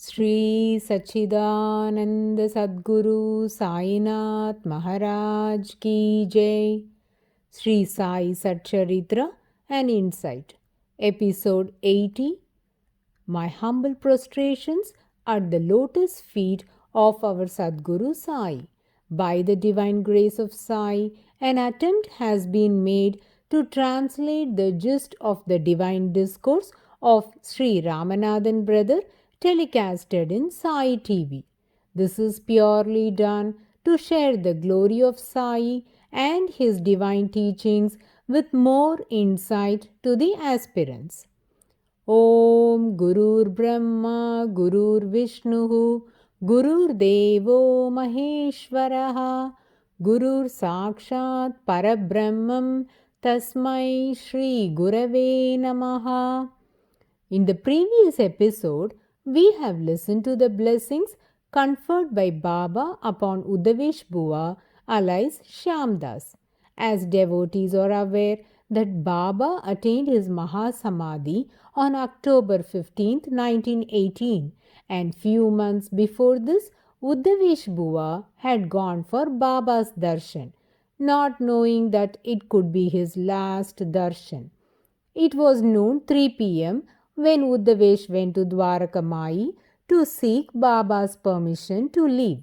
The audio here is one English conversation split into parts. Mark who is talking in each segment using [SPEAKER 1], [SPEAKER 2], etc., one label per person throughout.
[SPEAKER 1] Sri Sachidananda Sadguru Sainath Maharaj Ki Jai. Sri Sai Satcharitra, an Insight. Episode-80. My humble prostrations at the lotus feet of our Sadguru Sai. By the divine grace of Sai, an attempt has been made to translate the gist of the divine discourse of Sri Ramanathan brother telecasted in Sai TV. This is purely done to share the glory of Sai and his divine teachings with more insight to the aspirants. Om Gurur Brahma Gurur Vishnu Gurur Devo Maheshwaraha Gurur Sakshat Parabrahmam Tasmai Shri Gurave Namaha. In the previous episode, we have listened to the blessings conferred by Baba upon Udavesh Bua alias Shyamdas. As devotees are aware that Baba attained his Mahasamadhi on October 15, 1918, and few months before this, Udavesh Bua had gone for Baba's darshan, not knowing that it could be his last darshan. It was noon 3 p.m. when Udavesh went to Dwarakamai to seek Baba's permission to leave.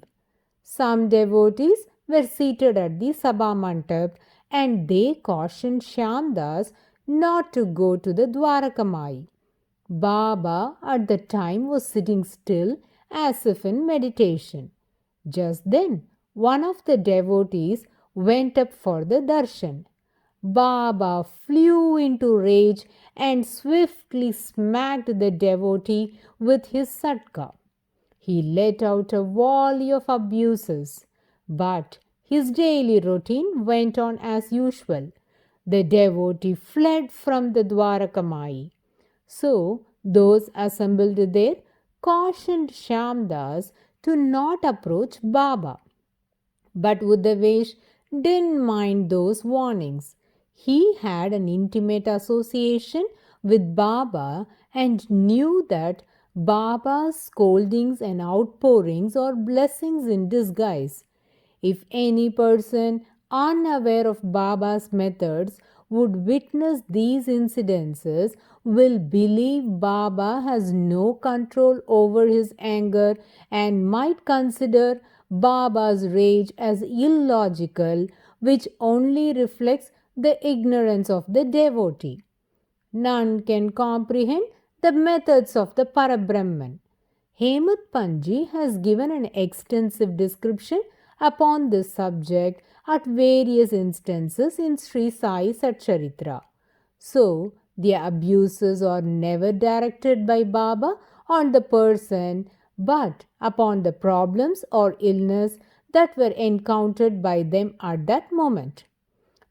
[SPEAKER 1] Some devotees were seated at the Sabha Mandap and they cautioned Shyamdas not to go to the Dwarakamai. Baba at the time was sitting still as if in meditation. Just then, one of the devotees went up for the darshan. Baba flew into rage and swiftly smacked the devotee with his satka. He let out a volley of abuses, but his daily routine went on as usual. The devotee fled from the Dwarakamai. So, those assembled there cautioned Shyamdas to not approach Baba. But Udavesh didn't mind those warnings. He had an intimate association with Baba and knew that Baba's scoldings and outpourings are blessings in disguise. If any person unaware of Baba's methods would witness these incidences, will believe Baba has no control over his anger and might consider Baba's rage as illogical, which only reflects the ignorance of the devotee. None can comprehend the methods of the Parabrahman. Hemant Panji has given an extensive description upon this subject at various instances in Sri Sai Satcharitra. So, the abuses are never directed by Baba on the person but upon the problems or illness that were encountered by them at that moment.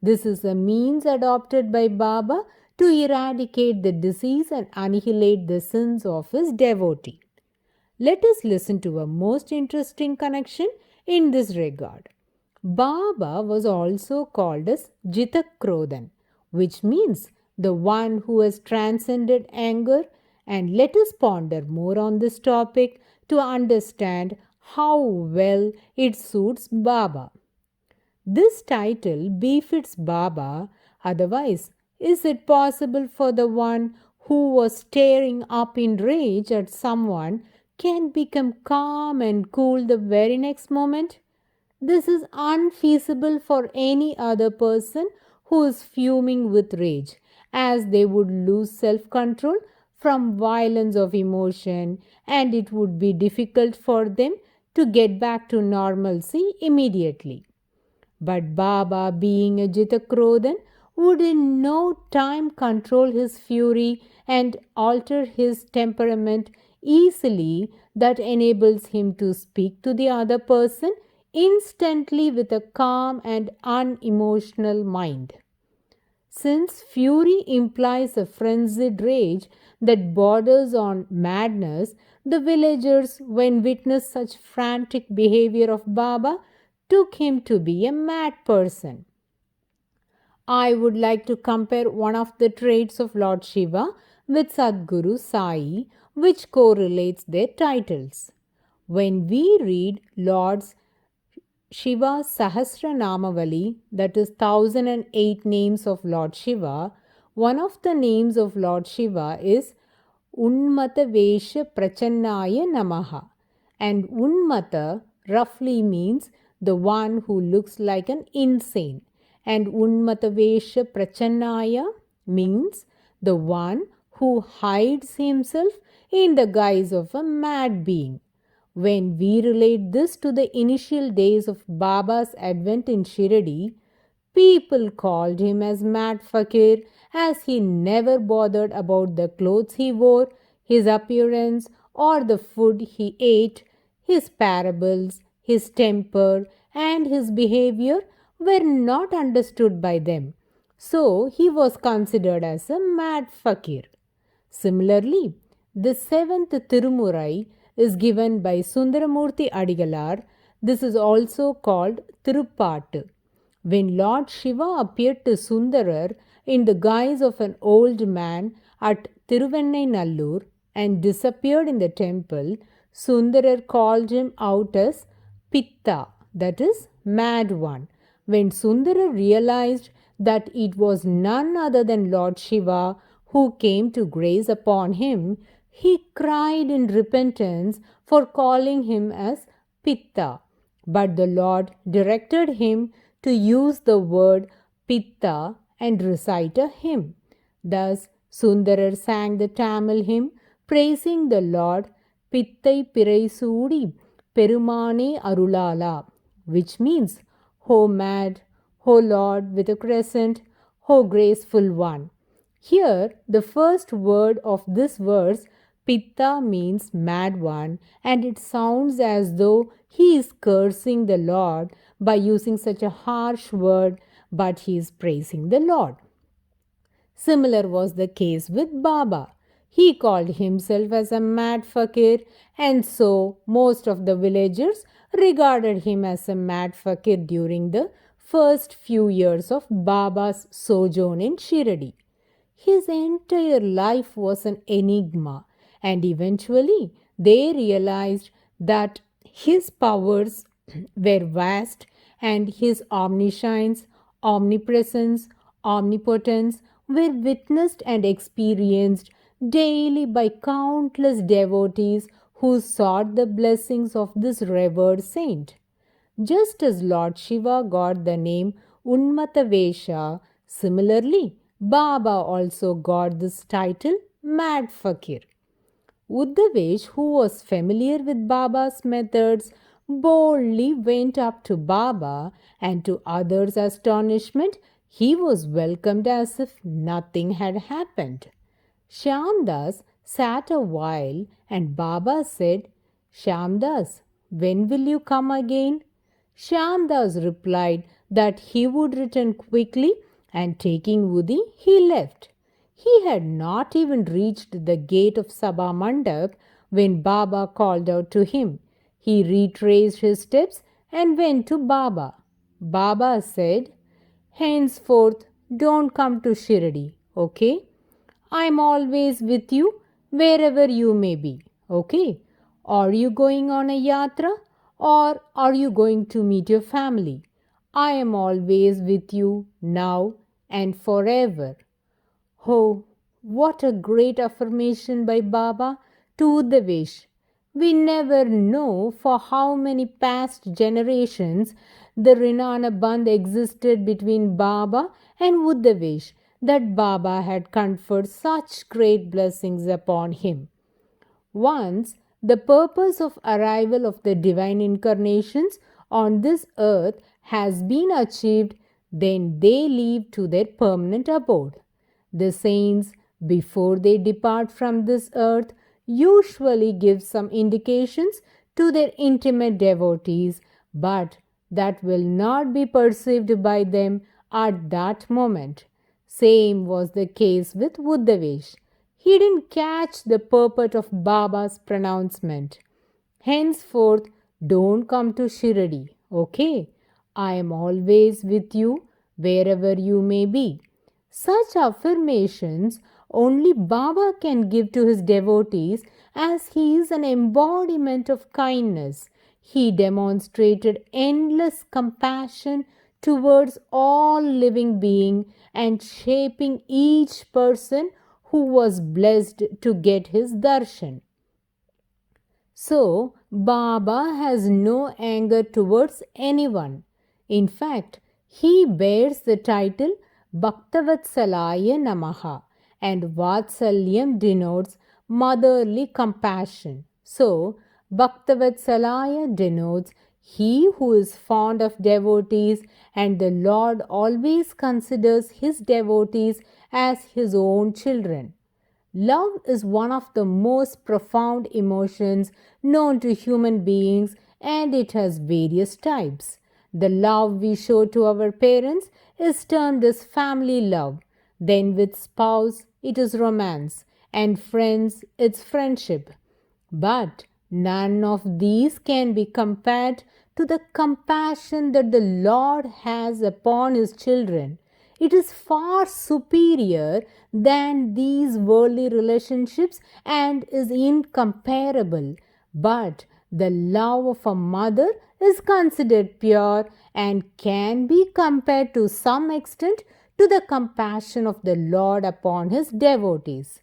[SPEAKER 1] This is a means adopted by Baba to eradicate the disease and annihilate the sins of his devotee. Let us listen to a most interesting connection in this regard. Baba was also called as Jitakrodhan, which means the one who has transcended anger, and let us ponder more on this topic to understand how well it suits Baba. This title befits Baba, otherwise, is it possible for the one who was staring up in rage at someone can become calm and cool the very next moment? This is unfeasible for any other person who is fuming with rage, as they would lose self-control from violence of emotion and it would be difficult for them to get back to normalcy immediately. But Baba, being a Jitakrodhan, would in no time control his fury and alter his temperament easily, that enables him to speak to the other person instantly with a calm and unemotional mind. Since fury implies a frenzied rage that borders on madness, the villagers, when witnessed such frantic behavior of Baba, took him to be a mad person. I would like to compare one of the traits of Lord Shiva with Sadguru Sai which correlates their titles. When we read Lord's Shiva Sahasranamavali, that is 1008 names of Lord Shiva, one of the names of Lord Shiva is Unmata Vesha Prachannaya Namaha. And Unmata roughly means the one who looks like an insane. And Unmata Vesha Prachannaya means the one who hides himself in the guise of a mad being. When we relate this to the initial days of Baba's advent in Shirdi, people called him as Mad Fakir as he never bothered about the clothes he wore, his appearance, or the food he ate. His parables, his temper, and his behavior were not understood by them. So he was considered as a Mad Fakir. Similarly, the seventh Tirumurai is given by Sundaramurti Adigalar. This is also called Tirupattu. When Lord Shiva appeared to Sundarar in the guise of an old man at Nallur and disappeared in the temple, Sundarar called him out as Pitta, that is, mad one. When Sundarar realized that it was none other than Lord Shiva who came to graze upon him, he cried in repentance for calling him as Pitta. But the Lord directed him to use the word Pitta and recite a hymn. Thus, Sundarar sang the Tamil hymn praising the Lord Pittai Pirai Sudi Perumane Arulala, which means, O mad, O Lord with a crescent, O graceful one. Here, the first word of this verse, Pitta, means mad one, and it sounds as though he is cursing the Lord by using such a harsh word, but he is praising the Lord. Similar was the case with Baba. He called himself as a mad fakir, and so most of the villagers regarded him as a mad fakir during the first few years of Baba's sojourn in Shirdi. His entire life was an enigma, and eventually they realized that his powers were vast and his omniscience, omnipresence, omnipotence were witnessed and experienced daily by countless devotees who sought the blessings of this revered saint. Just as Lord Shiva got the name Unmatavesha, similarly, Baba also got this title Mad Fakir. Uddhavesh, who was familiar with Baba's methods, boldly went up to Baba, and to others' astonishment, he was welcomed as if nothing had happened. Shyamdas sat a while, and Baba said, Shyamdas, when will you come again? Shyamdas replied that he would return quickly, and taking Udi, he left. He had not even reached the gate of Sabha Mandap when Baba called out to him. He retraced his steps and went to Baba. Baba said, Henceforth, don't come to Shirdi, okay? I am always with you wherever you may be, okay? Are you going on a yatra or are you going to meet your family? I am always with you now and forever. Oh, what a great affirmation by Baba to Uddhavesh. We never know for how many past generations the Rinana Bandh existed between Baba and Uddhavesh, that Baba had conferred such great blessings upon him. Once the purpose of arrival of the divine incarnations on this earth has been achieved, then they leave to their permanent abode. The saints, before they depart from this earth, usually give some indications to their intimate devotees, but that will not be perceived by them at that moment. Same was the case with Uddhavesh. He didn't catch the purport of Baba's pronouncement. Henceforth, don't come to Shirdi, okay? I am always with you wherever you may be. Such affirmations only Baba can give to his devotees as he is an embodiment of kindness. He demonstrated endless compassion towards all living beings and shaping each person who was blessed to get his darshan. So, Baba has no anger towards anyone. In fact, he bears the title Bhaktavatsalaya Namaha, and Vatsalyam denotes motherly compassion. So, Bhaktavatsalaya denotes he who is fond of devotees, and the Lord always considers his devotees as his own children. Love is one of the most profound emotions known to human beings, and it has various types. The love we show to our parents is termed as family love. Then with spouse, it is romance, and friends, it's friendship. But none of these can be compared to the compassion that the Lord has upon his children. It is far superior than these worldly relationships and is incomparable. But the love of a mother is considered pure and can be compared to some extent to the compassion of the Lord upon his devotees.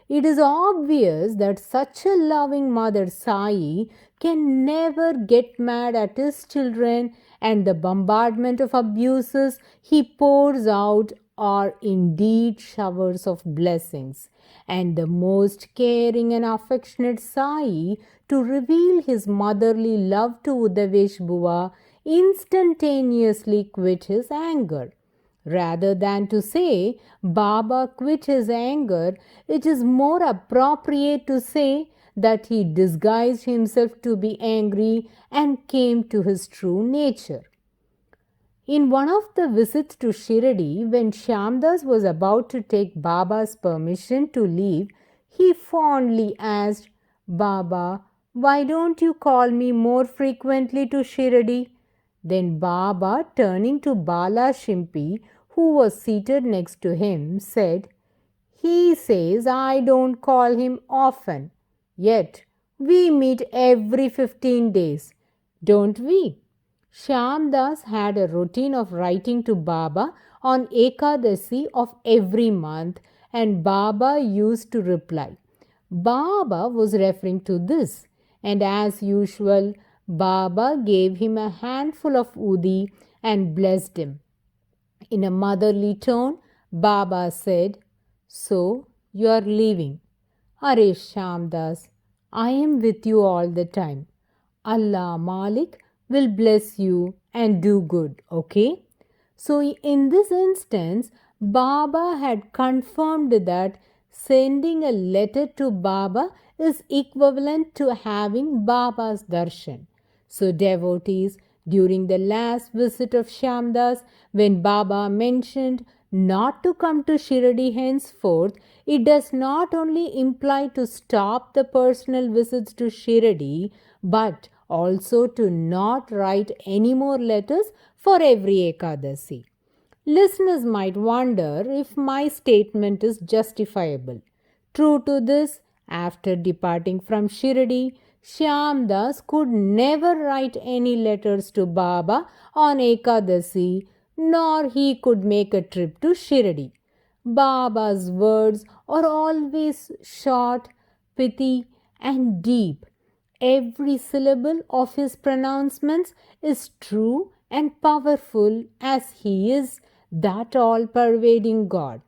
[SPEAKER 1] It is obvious that such a loving Mother Sai can never get mad at his children, and the bombardment of abuses he pours out are indeed showers of blessings. And the most caring and affectionate Sai, to reveal his motherly love to Udavesh Buva, instantaneously quit his anger. Rather than to say Baba quit his anger, it is more appropriate to say that he disguised himself to be angry and came to his true nature. In one of the visits to Shirdi, when Shyamdas was about to take Baba's permission to leave, he fondly asked, Baba, why don't you call me more frequently to Shirdi? Then Baba, turning to Bala Shimpi, who was seated next to him, said, He says I don't call him often, yet we meet every 15 days, don't we? Shyamdas had a routine of writing to Baba on Ekadasi of every month, and Baba used to reply. Baba was referring to this, and as usual, Baba gave him a handful of udi and blessed him. In a motherly tone, Baba said, So you are leaving. Are Shyamdas, I am with you all the time. Allah Malik will bless you and do good, okay? So in this instance, Baba had confirmed that sending a letter to Baba is equivalent to having Baba's darshan. So devotees, during the last visit of Shyamdas, when Baba mentioned not to come to Shirdi henceforth, it does not only imply to stop the personal visits to Shirdi, but also to not write any more letters for every Ekadasi. Listeners might wonder if my statement is justifiable. True to this, after departing from Shirdi, Shyamdas could never write any letters to Baba on Ekadasi, nor he could make a trip to Shirdi. Baba's words are always short, pithy, and deep. Every syllable of his pronouncements is true and powerful, as he is that all-pervading God.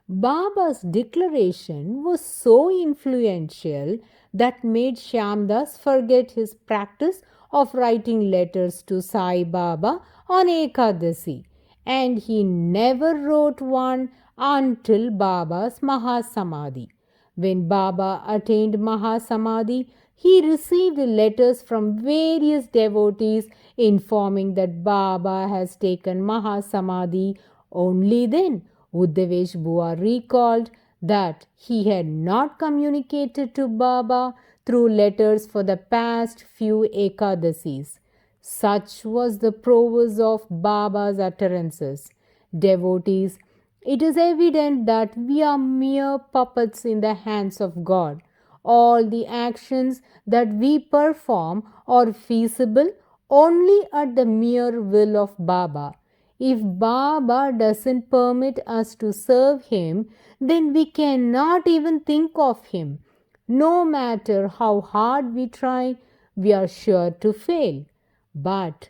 [SPEAKER 1] Baba's declaration was so influential that made Shyamdas forget his practice of writing letters to Sai Baba on Ekadasi, and he never wrote one until Baba's Mahasamadhi. When Baba attained Mahasamadhi, he received letters from various devotees informing that Baba has taken Mahasamadhi. Only then Udavesh Bua recalled that he had not communicated to Baba through letters for the past few Ekadasis. Such was the prowess of Baba's utterances. Devotees, it is evident that we are mere puppets in the hands of God. All the actions that we perform are feasible only at the mere will of Baba. If Baba doesn't permit us to serve him, then we cannot even think of him. No matter how hard we try, we are sure to fail. But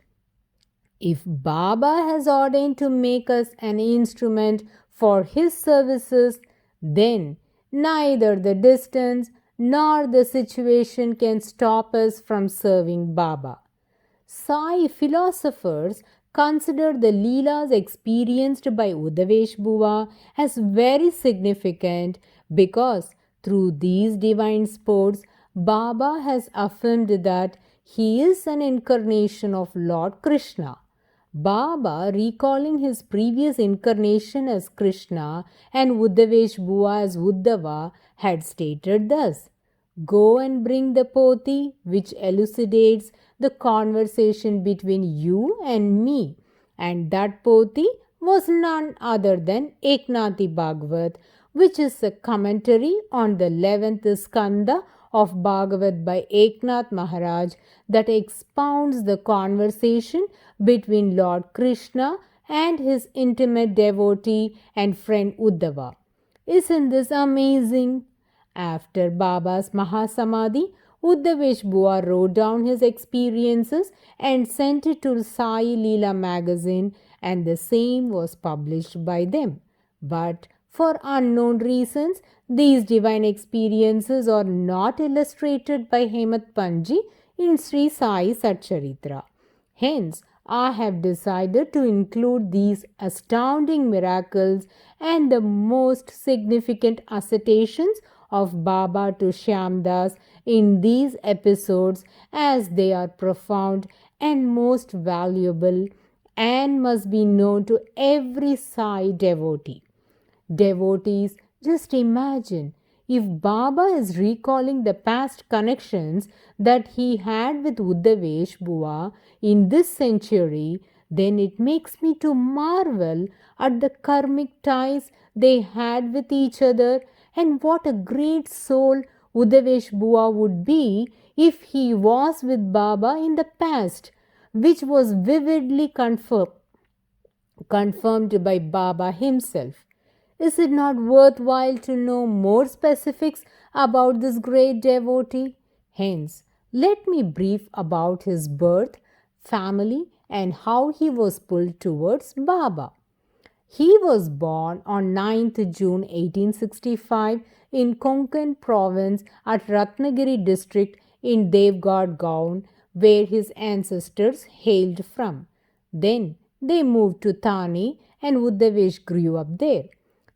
[SPEAKER 1] if Baba has ordained to make us an instrument for his services, then neither the distance nor the situation can stop us from serving Baba. Sai philosophers consider the Leelas experienced by Udavesh Buva as very significant because through these divine sports, Baba has affirmed that he is an incarnation of Lord Krishna. Baba, recalling his previous incarnation as Krishna and Udavesh Buva as Uddhava, had stated thus: "Go and bring the poti which elucidates the conversation between you and me." And that poti was none other than Eknathi Bhagavat, which is a commentary on the 11th skanda of Bhagavat by Eknath Maharaj that expounds the conversation between Lord Krishna and his intimate devotee and friend Uddhava. Isn't this amazing? After Baba's Mahasamadhi, Uddhavesh Bua wrote down his experiences and sent it to Sai Leela magazine, and the same was published by them. But for unknown reasons, these divine experiences are not illustrated by Hemat Panji in Sri Sai SATCHARITRA. Hence, I have decided to include these astounding miracles and the most significant assertions of Baba to Shyamdas in these episodes, as they are profound and most valuable and must be known to every Sai devotee. Devotees, just imagine if Baba is recalling the past connections that he had with Uddhavesh Bua in this century, then it makes me to marvel at the karmic ties they had with each other, and what a great soul Uddhavesh Bua would be if he was with Baba in the past, which was vividly confirmed by Baba himself. Is it not worthwhile to know more specifics about this great devotee? Hence, let me brief about his birth, family, and how he was pulled towards Baba. He was born on 9th June 1865 in Konkan province at Ratnagiri district in Devgad Gaon, where his ancestors hailed from. Then they moved to Thane and Uddhavesh grew up there.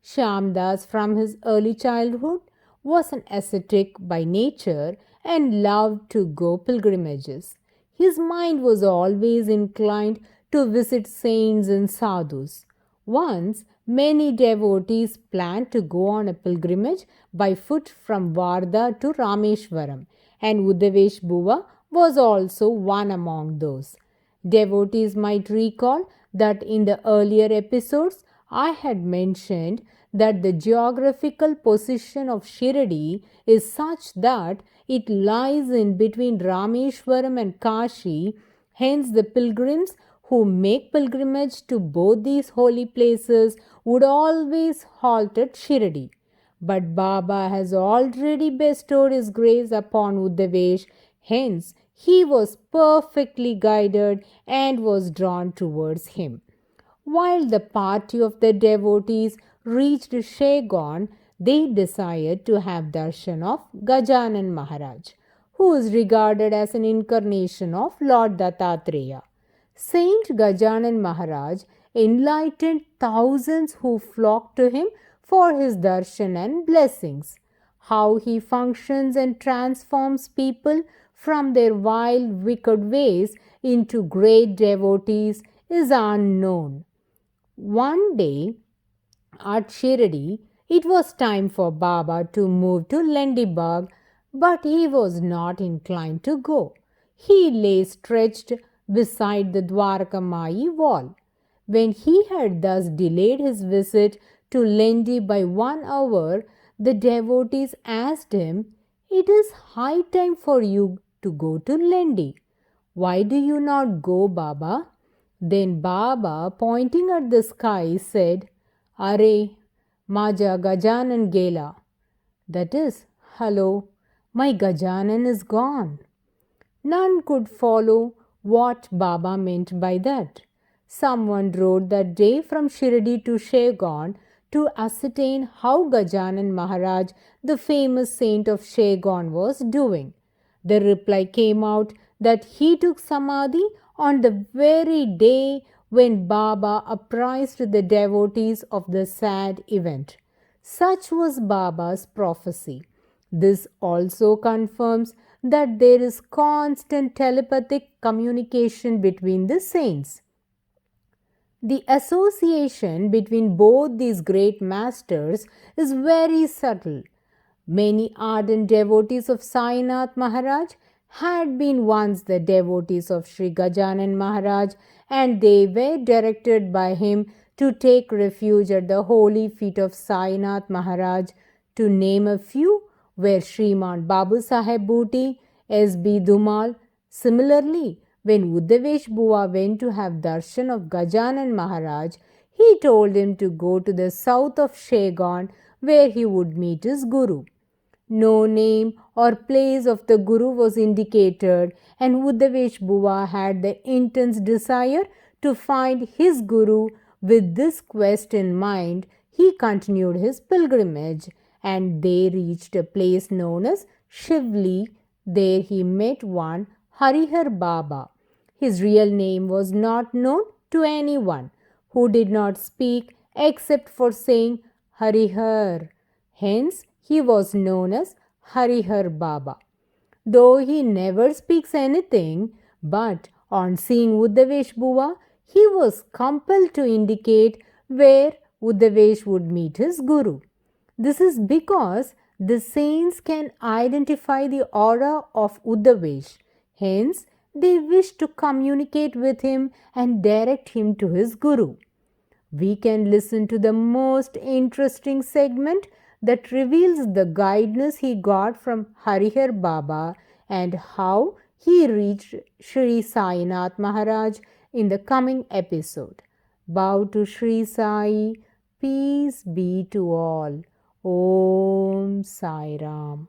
[SPEAKER 1] Shyamdas from his early childhood was an ascetic by nature and loved to go pilgrimages. His mind was always inclined to visit saints and sadhus. Once, many devotees planned to go on a pilgrimage by foot from Varda to Rameshwaram, and Uddhavesh Buva was also one among those. Devotees might recall that in the earlier episodes, I had mentioned that the geographical position of Shirdi is such that it lies in between Rameshwaram and Kashi. Hence, the pilgrims who make pilgrimage to both these holy places would always halt at Shirdi. But Baba has already bestowed his grace upon Uddhavesh, hence he was perfectly guided and was drawn towards him. While the party of the devotees reached Shegon, they desired to have darshan of Gajanan Maharaj, who is regarded as an incarnation of Lord Dattatreya. Saint Gajanan Maharaj enlightened thousands who flocked to him for his darshan and blessings. How he functions and transforms people from their wild, wicked ways into great devotees is unknown. One day at Shirdi, it was time for Baba to move to Lendibag, but he was not inclined to go. He lay stretched beside the Dwarkamai wall. When he had thus delayed his visit to Lendi by 1 hour, the devotees asked him, It is high time for you to go to Lendi. Why do you not go, Baba? Then Baba, pointing at the sky, said, Are, Maja Gajanan Gela. That is, hello, my Gajanan is gone. None could follow what Baba meant by that. Someone rode that day from Shirdi to Shegon to ascertain how Gajanan Maharaj, the famous saint of Shegon, was doing. The reply came out that he took Samadhi on the very day when Baba apprised the devotees of the sad event. Such was Baba's prophecy. This also confirms that there is constant telepathic communication between the saints. The association between both these great masters is very subtle. Many ardent devotees of Sainath Maharaj had been once the devotees of Sri Gajanan Maharaj, and they were directed by him to take refuge at the holy feet of Sainath Maharaj. To name a few were Sriman Babu Saheb Bhuti, S.B. Dhumal. Similarly, when Uddhavesh Bua went to have darshan of Gajanan Maharaj, he told him to go to the south of Shegon where he would meet his Guru. No name or place of the Guru was indicated, and Uddhavesh Bua had the intense desire to find his Guru. With this quest in mind, he continued his pilgrimage, and they reached a place known as Shivli. There he met one Harihar Baba. His real name was not known to anyone, who did not speak except for saying Harihar. Hence, he was known as Harihar Baba. Though he never speaks anything, but on seeing Uddhavesh Bua, he was compelled to indicate where Uddhavesh would meet his Guru. This is because the saints can identify the aura of Uddhavesh. Hence, they wish to communicate with him and direct him to his Guru. We can listen to the most interesting segment that reveals the guidance he got from Harihar Baba and how he reached Sri Sainath Maharaj in the coming episode. Bow to Sri Sai. Peace be to all. Om Sai Ram.